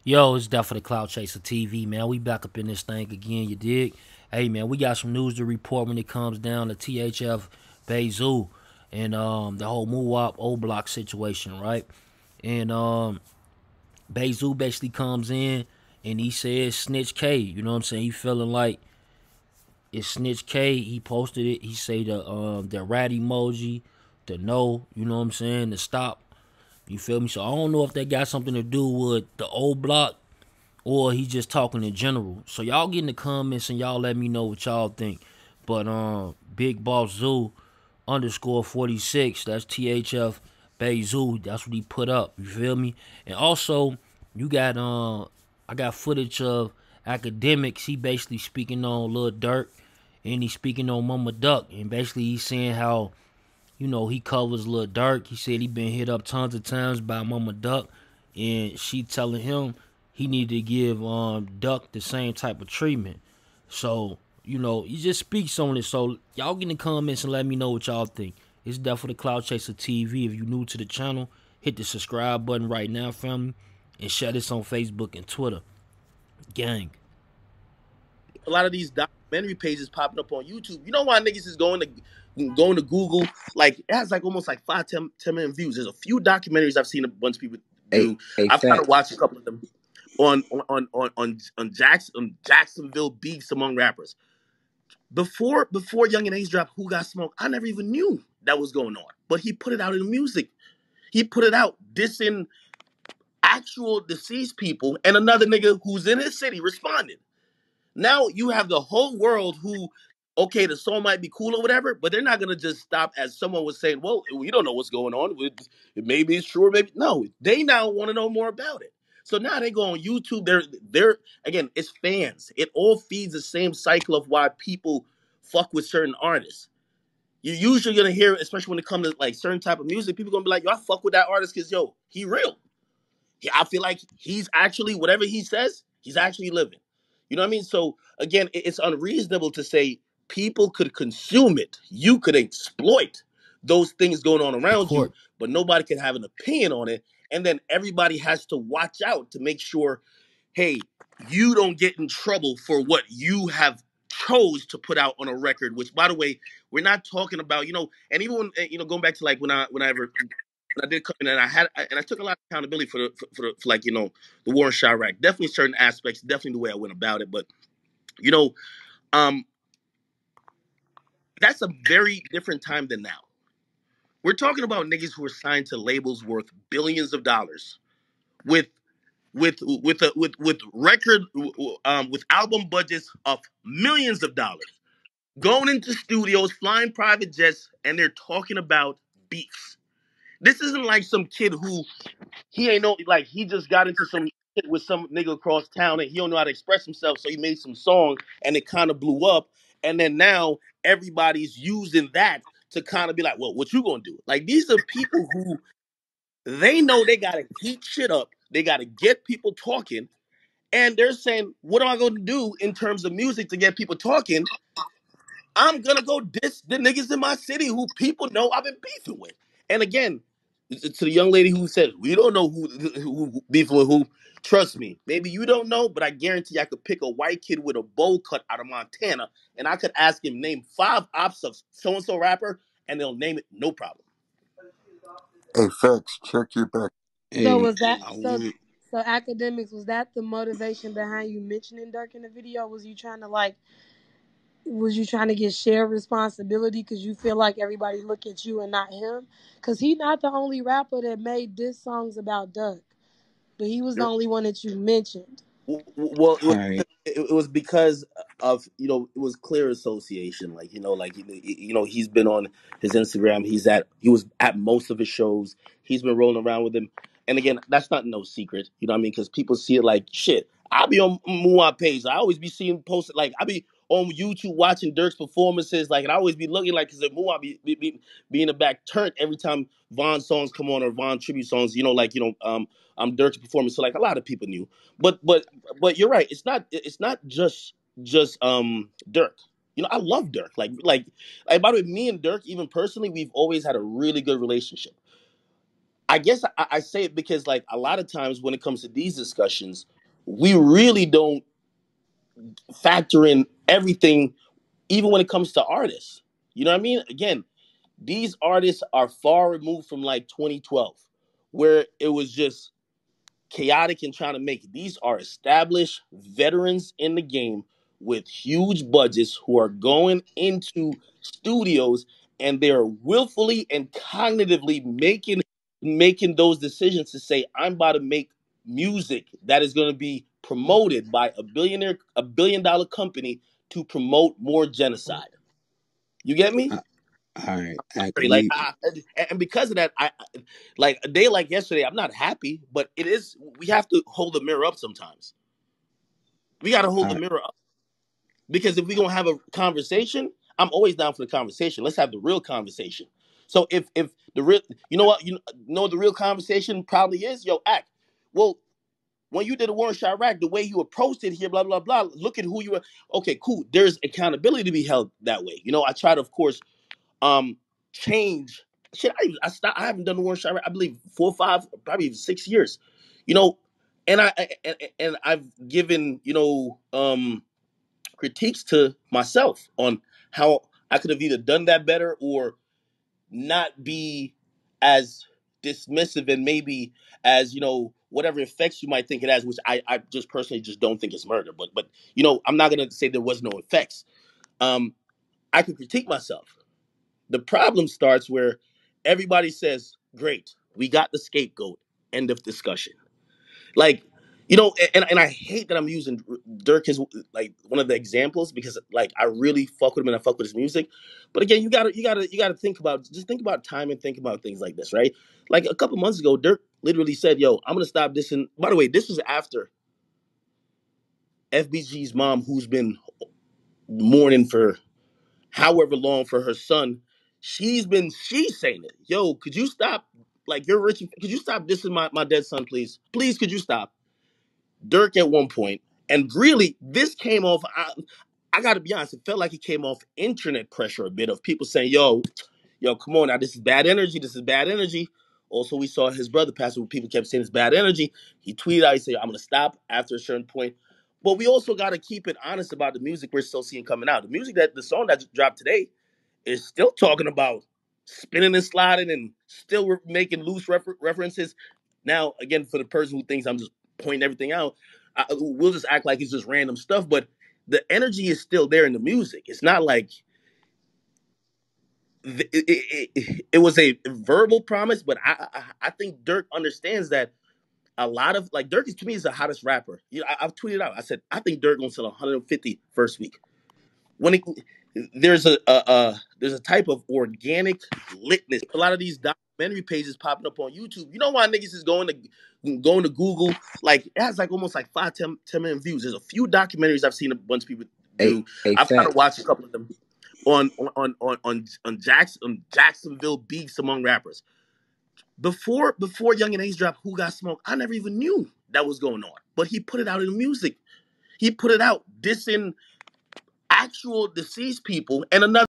Yo, it's definitely Cloud Chaser TV, man. We back up in this thing again, you dig? Hey, man, we got some news to report when it comes down to THF Bayzoo and the whole Muwop O Block situation, right? And Bayzoo basically comes in and he says SnitchK. You know what I'm saying? He feeling like it's SnitchK. He posted it. He say the rat emoji, the no. You know what I'm saying? The stop. You feel me? So I don't know if that got something to do with the O Block or he just talking in general. So y'all get in the comments and y'all let me know what y'all think. But Big Boss Zoo underscore 46, that's THF Bayzoo. That's what he put up. You feel me? And also you got I got footage of academics. He basically speaking on Lil Durk and he's speaking on Mama Duck. And basically he's saying how, you know, he covers Lil Durk. He said he been hit up tons of times by Mama Duck, and she telling him he need to give Duck the same type of treatment. So, you know, he just speaks on it. So y'all get in the comments and let me know what y'all think. It's definitely Cloud Chaser TV. If you new to the channel, hit the subscribe button right now, family, and share this on Facebook and Twitter. Gang. A lot of these documentary pages popping up on YouTube. You know why niggas is going to Google? Like it has like almost like 10 million views. There's a few documentaries I've seen a bunch of people do. I've kind of Facts. watched a couple of them on Jacksonville beefs among rappers. Before Young and Ace dropped Who Got Smoke, I never even knew that was going on. But he put it out in the music. He put it out dissing actual deceased people, and another nigga who's in his city responded. Now you have the whole world who, okay, the song might be cool or whatever, but they're not gonna just stop as someone was saying, well, we don't know what's going on. Maybe it's true, maybe no. They now want to know more about it. So now they go on YouTube. They're again, it's fans. It all feeds the same cycle of why people fuck with certain artists. You're usually gonna hear, especially when it comes to like certain type of music, people gonna be like, yo, I fuck with that artist because yo, he real. I feel like he's actually whatever he says, he's actually living. You know what I mean? So again, it's unreasonable to say people could consume it. You could exploit those things going on around you, Court. but nobody can have an opinion on it. And then everybody has to watch out to make sure, hey, you don't get in trouble for what you have chose to put out on a record. Which, by the way, we're not talking about, and even when, going back to like whenever I did come in and I took a lot of accountability for like the war in Chirac. Definitely certain aspects, definitely the way I went about it, but you know, um, that's a very different time than now. We're talking about niggas who are signed to labels worth billions of dollars with with record with album budgets of millions of dollars, going into studios, flying private jets, and they're talking about beefs. This isn't like some kid who he ain't know, like he just got into some shit with some nigga across town and he don't know how to express himself, so he made some song and it kind of blew up, and then now everybody's using that to kind of be like, well, what you gonna do? Like these are people who they know they gotta heat shit up, they gotta get people talking, and they're saying, what am I gonna do in terms of music to get people talking? I'm gonna go diss the niggas in my city who people know I've been beefing with. And again, to the young lady who said we don't know who beefing with who, trust me, maybe you don't know, but I guarantee I could pick a white kid with a bowl cut out of Montana, and I could ask him name 5 ops of so and so rapper, and they'll name it no problem. Hey, Facts, check your back. So Hey, was that I so? want. So academics, was that the motivation behind you mentioning Dirk in the video? Was you trying to get shared responsibility because you feel like everybody look at you and not him? Because he not the only rapper that made diss songs about Dirk, but he was the only one that you mentioned. Well, All right. it was because of it was clear association. Like he's been on his Instagram. He was at most of his shows. He's been rolling around with him. And again, that's not no secret. You know what I mean? Because people see it like shit. I'll be on Muwop page. I always be seeing posted like I be on YouTube watching Dirk's performances. Like and I always be looking like because Muwop be in the back turned every time Von songs come on or Von tribute songs. Dirk's performance. So like a lot of people knew. But you're right. It's not just Dirk. I love Dirk. Like by the way, me and Dirk, even personally, we've always had a really good relationship. I guess I say it because like a lot of times when it comes to these discussions, we really don't factor in everything, even when it comes to artists. You know what I mean? Again, these artists are far removed from like 2012, where it was just chaotic and trying to make it. These are established veterans in the game with huge budgets who are going into studios and they're willfully and cognitively making those decisions to say, I'm about to make music that is going to be promoted by a billion dollar company to promote more genocide. You get me? All right, Ack, Like, and because of that, like a day like yesterday, I'm not happy, but it is. We have to hold the mirror up sometimes. We got to hold the mirror up because if we're gonna have a conversation, I'm always down for the conversation. Let's have the real conversation. So if the real, you know what, the real conversation probably is, yo, Ack. Well, when you did a war in Chirac, the way you approached it here, blah blah blah. Look at who you were. Okay, cool. There's accountability to be held that way. I try to, of course, change shit. I haven't done the war shot, I believe 4 or 5, probably even 6 years. And I've given critiques to myself on how I could have either done that better or not be as dismissive and maybe as whatever effects you might think it has, which I just personally just don't think it's murder. But I'm not gonna say there was no effects. I could critique myself. The problem starts where everybody says, great, we got the scapegoat, end of discussion. Like, and I hate that I'm using Dirk as like one of the examples because like I really fuck with him and I fuck with his music. But again, you gotta think about time and think about things like this, right? Like a couple months ago, Dirk literally said, yo, I'm gonna stop this. And by the way, this was after FBG's mom, who's been mourning for however long for her son, she's saying it. Yo, could you stop? Like, you're rich. Could you stop dissing my dead son, please? Please, could you stop? Dirk at one point, and really, this came off. I got to be honest. It felt like it came off internet pressure a bit of people saying, yo, come on now, this is bad energy. This is bad energy. Also, we saw his brother pass away. People kept saying it's bad energy. He tweeted out, he said, I'm going to stop after a certain point. But we also got to keep it honest about the music we're still seeing coming out. The song that dropped today is still talking about spinning and sliding and still making loose references. Now, again, for the person who thinks I'm just pointing everything out, we'll just act like it's just random stuff. But the energy is still there in the music. It's not like it was a verbal promise, but I think Dirk understands that a lot of like Dirk is, to me, is the hottest rapper. I've tweeted out. I said I think Dirk gonna sell 150 first week. When there's a type of organic litness. A lot of these documentary pages popping up on YouTube. You know why niggas is going to Google? Like it has like almost like 10 million views. There's a few documentaries I've seen a bunch of people do. I've tried to watch a couple of them on Jacksonville beefs among rappers. Before Young and Ace dropped Who Got Smoked, I never even knew that was going on. But he put it out in the music. He put it out dissing actual deceased people. And another